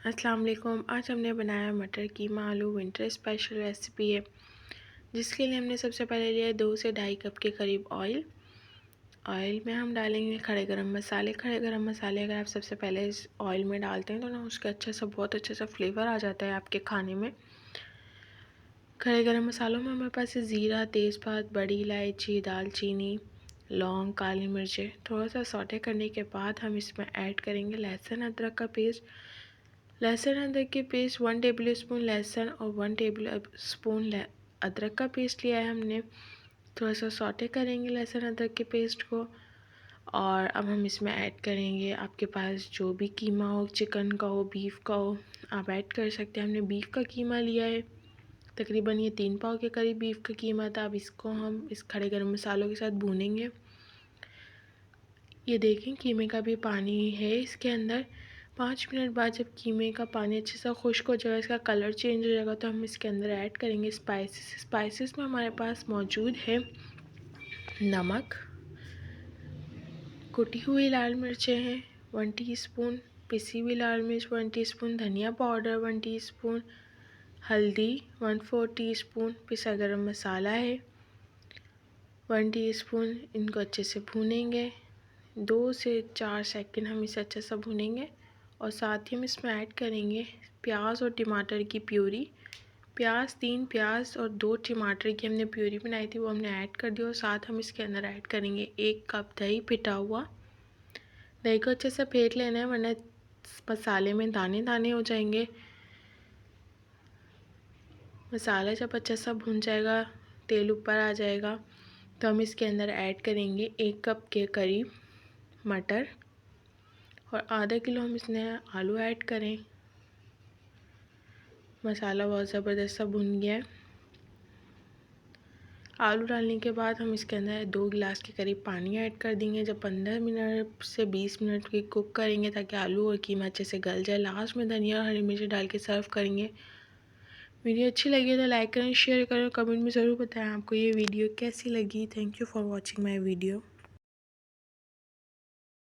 अस्सलाम वालेकुम। आज हमने बनाया मटर कीमा आलू विंटर स्पेशल रेसिपी है, जिसके लिए हमने सबसे पहले लिया 2 से ढाई कप के करीब ऑयल में हम डालेंगे खड़े गरम मसाले। खड़े गरम मसाले अगर आप सबसे पहले इस ऑयल में डालते हैं तो ना उसका बहुत अच्छा सा फ्लेवर आ जाता है आपके खाने में। खड़े गरम मसालों में हमारे पास ज़ीरा, तेज़पात, बड़ी इलायची, दालचीनी, लौंग, काली मिर्चें। थोड़ा सा सौटे करने के बाद हम इसमें ऐड करेंगे लहसुन अदरक का पेस्ट। लहसुन अदरक की पेस्ट 1 टेबल स्पून लहसुन और 1 टेबल स्पून अदरक का पेस्ट लिया है हमने। थोड़ा सा सौटे करेंगे लहसुन अदरक के पेस्ट को। और अब हम इसमें ऐड करेंगे, आपके पास जो भी कीमा हो, चिकन का हो, बीफ का हो, आप ऐड कर सकते हैं। हमने बीफ का कीमा लिया है, तकरीबन ये 3 पाव के करीब बीफ का कीमा था। अब इसको हम इस खड़े गरम मसालों के साथ भूनेंगे। ये देखें कीमे का भी पानी है इसके अंदर। 5 मिनट बाद जब कीमे का पानी अच्छे से खुश्क हो जाएगा, इसका कलर चेंज हो जाएगा, तो हम इसके अंदर ऐड करेंगे स्पाइसेस में हमारे पास मौजूद है नमक, कुटी हुई लाल मिर्चें हैं 1 टीस्पून, पिसी हुई लाल मिर्च 1 टीस्पून, धनिया पाउडर 1 टीस्पून, हल्दी 1/4 टीस्पून, पिसा गरम मसाला है 1 टीस्पून। इनको अच्छे से भूनेंगे 2 से 4 सेकंड हम इसे अच्छे से भूनेंगे। और साथ ही हम इसमें ऐड करेंगे प्याज और टमाटर की प्यूरी। 3 प्याज और 2 टमाटर की हमने प्यूरी बनाई थी, वो हमने ऐड कर दी। और साथ हम इसके अंदर ऐड करेंगे 1 कप दही पिटा हुआ। दही को अच्छे से फेंट लेना है, वरना मसाले में दाने दाने हो जाएंगे। मसाला जब अच्छा सा भुन जाएगा, तेल ऊपर आ जाएगा, तो हम इसके अंदर ऐड करेंगे 1 कप के करीब मटर और आधा किलो हम इसमें आलू ऐड करें। मसाला बहुत ज़बरदस्त सा भुन गया है। आलू डालने के बाद हम इसके अंदर 2 गिलास के करीब पानी ऐड कर देंगे। जब 15 मिनट से 20 मिनट की कुक करेंगे ताकि आलू और कीमा अच्छे से गल जाए। लास्ट में धनिया और हरी मिर्ची डाल के सर्व करेंगे। वीडियो अच्छी लगी तो लाइक करें, शेयर करें, कमेंट में ज़रूर बताएं आपको ये वीडियो कैसी लगी। Thank you for watching my video.